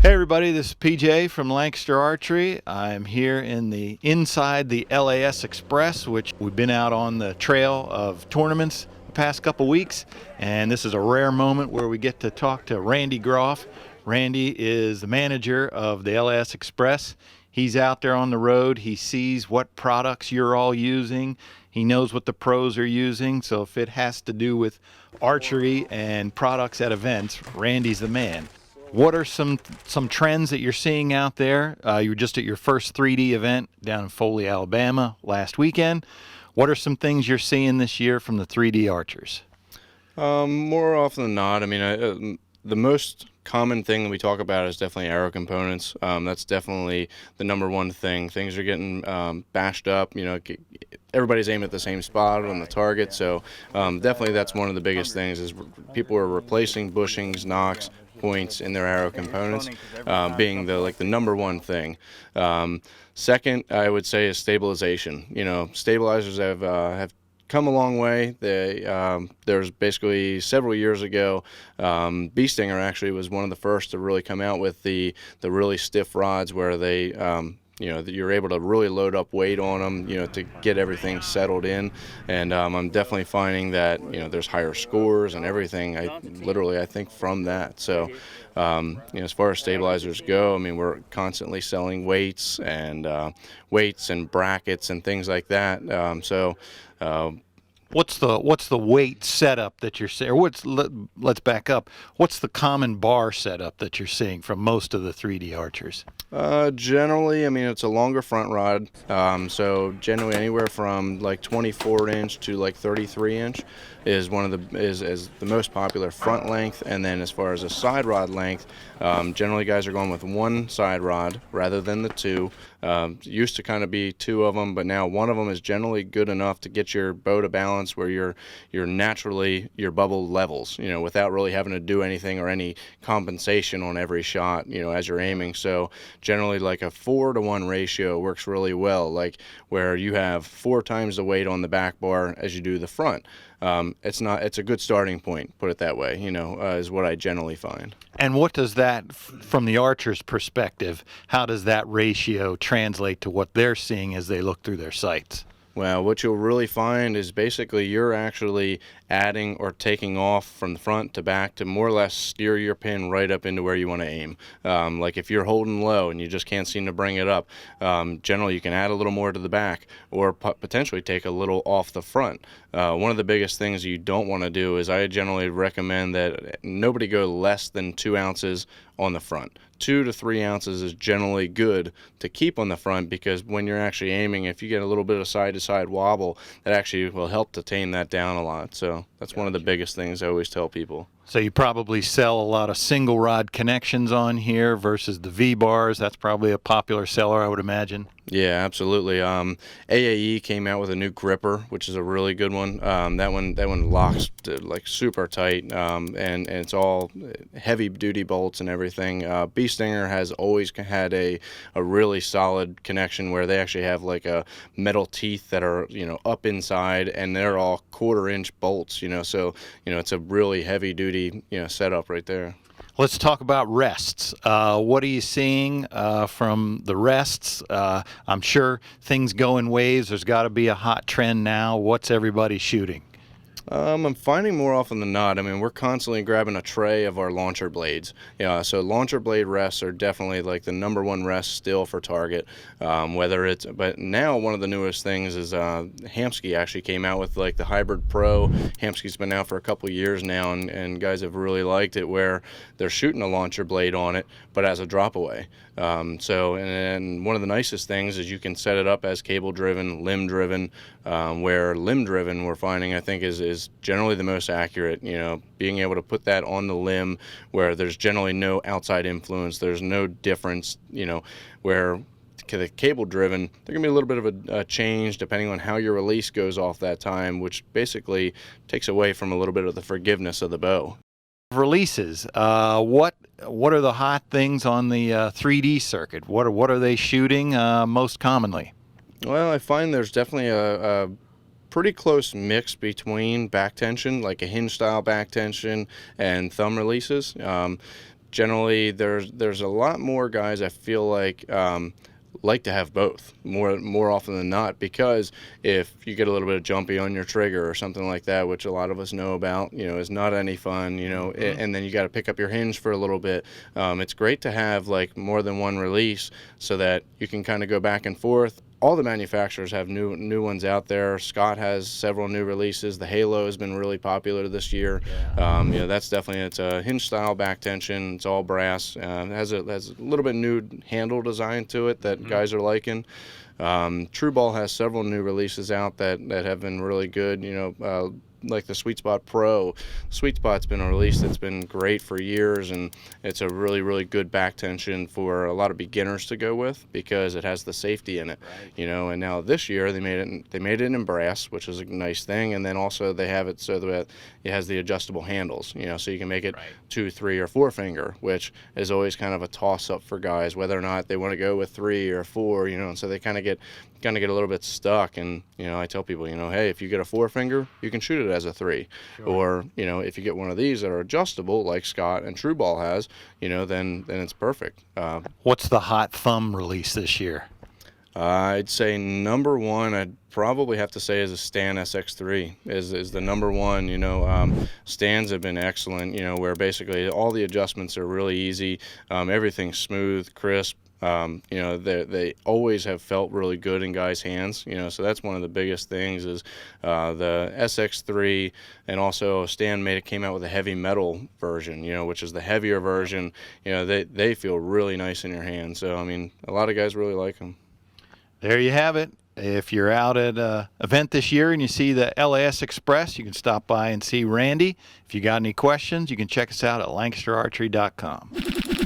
Hey everybody, this is PJ from Lancaster Archery. I'm here inside the LAS Express, which we've been out on the trail of tournaments the past couple weeks, and this is a rare moment where we get to talk to Randy Groff. Randy is the manager of the LAS Express. He's out there on the road. He sees what products you're all using. He knows what the pros are using. So if it has to do with archery and products at events, Randy's the man. What are some trends that you're seeing out there? You were just at your first 3D event down in Foley, Alabama last weekend. What are some things you're seeing this year from the 3D archers? More often than not, the most common thing that we talk about is definitely arrow components. That's definitely the number one thing. Things are getting bashed up. Everybody's aiming at the same spot on the target. So definitely that's one of the biggest things is people are replacing bushings, nocks, points in their arrow components, being the number one thing. Second, I would say is stabilization. Stabilizers have come a long way. There's basically several years ago, Bee Stinger actually was one of the first to really come out with the really stiff rods where they that you're able to really load up weight on them, to get everything settled in. And I'm definitely finding that, there's higher scores and everything, I think, from that. So, as far as stabilizers go, we're constantly selling weights and brackets and things like that. What's the weight setup that you're seeing? Or let's back up. What's the common bar setup that you're seeing from most of the 3D archers? Generally, it's a longer front rod. So generally anywhere from like 24 inch to like 33 inch is is the most popular front length. And then as far as a side rod length, generally guys are going with one side rod rather than the two. Used to kind of be two of them, but now one of them is generally good enough to get your bow to balance where you're naturally your bubble levels, without really having to do anything or any compensation on every shot, as you're aiming. So generally like a 4-to-1 ratio works really well, like where you have 4 times the weight on the back bar as you do the front. It's a good starting point, put it that way, is what I generally find. And what does that, from the archer's perspective, how does that ratio translate to what they're seeing as they look through their sights? Well, what you'll really find is basically you're actually adding or taking off from the front to back to more or less steer your pin right up into where you want to aim. Like if you're holding low and you just can't seem to bring it up, generally you can add a little more to the back or potentially take a little off the front. One of the biggest things you don't want to do is I generally recommend that nobody go less than 2 ounces on the front. 2 to 3 ounces is generally good to keep on the front, because when you're actually aiming, if you get a little bit of side-to-side wobble, that actually will help to tame that down a lot. So that's one of the biggest things I always tell people. So you probably sell a lot of single rod connections on here versus the V-bars. That's probably a popular seller, I would imagine. Yeah, absolutely. AAE came out with a new gripper, which is a really good one. That one locks like super tight, and it's all heavy duty bolts and everything. Bee Stinger has always had a really solid connection where they actually have like a metal teeth that are up inside, and they're all 1/4 inch bolts. So it's a really heavy duty setup right there. Let's talk about rests. What are you seeing from the rests? I'm sure things go in waves. There's got to be a hot trend now. What's everybody shooting? I'm finding more often than not, we're constantly grabbing a tray of our launcher blades. So launcher blade rests are definitely like the number one rest still for target. But now one of the newest things is Hamskea actually came out with like the Hybrid Pro. Hamskea's been out for a couple years now, and guys have really liked it, where they're shooting a launcher blade on it, but as a drop away. And one of the nicest things is you can set it up as cable driven, limb driven, where limb driven we're finding I think is generally the most accurate. Being able to put that on the limb where there's generally no outside influence, there's no difference, where the cable driven, there can be a little bit of a change depending on how your release goes off that time, which basically takes away from a little bit of the forgiveness of the bow. Releases. What are the hot things on the 3D circuit? What are they shooting most commonly? Well, I find there's definitely a pretty close mix between back tension, like a hinge style back tension, and thumb releases. generally there's a lot more guys I feel like to have both more often than not, because if you get a little bit of jumpy on your trigger or something like that, which a lot of us know about, is not any fun, and then you got to pick up your hinge for a little bit. It's great to have like more than one release so that you can kind of go back and forth. All the manufacturers have new ones out there. Scott has several new releases. The Halo has been really popular this year. Yeah. That's definitely, it's a hinge style back tension. It's all brass. It has a little bit new handle design to it that guys are liking. True Ball has several new releases out that have been really good. Like the Sweet Spot Pro. Sweet Spot's been a release that's been great for years, and it's a really, really good back tension for a lot of beginners to go with because it has the safety in it. Right. And now this year they made it in brass, which is a nice thing, and then also they have it so that it has the adjustable handles, so you can make it 2, 3, or 4 finger, which is always kind of a toss up for guys whether or not they want to go with 3 or 4, and so they kind of get a little bit stuck. And I tell people, hey, if you get a 4 finger, you can shoot it as a 3. Sure. Or if you get one of these that are adjustable like Scott and True Ball has, then it's perfect. What's the hot thumb release this year? I'd say number one, I'd probably have to say is a Stan SX3 is the number one. Stans have been excellent, where basically all the adjustments are really easy. Everything's smooth, crisp. They always have felt really good in guys' hands, so that's one of the biggest things is the SX3, and also Stan came out with a heavy metal version, which is the heavier version. They feel really nice in your hand, so a lot of guys really like them. There you have it. If you're out at an event this year and you see the LAS Express, you can stop by and see Randy. If you got any questions, you can check us out at lancasterarchery.com.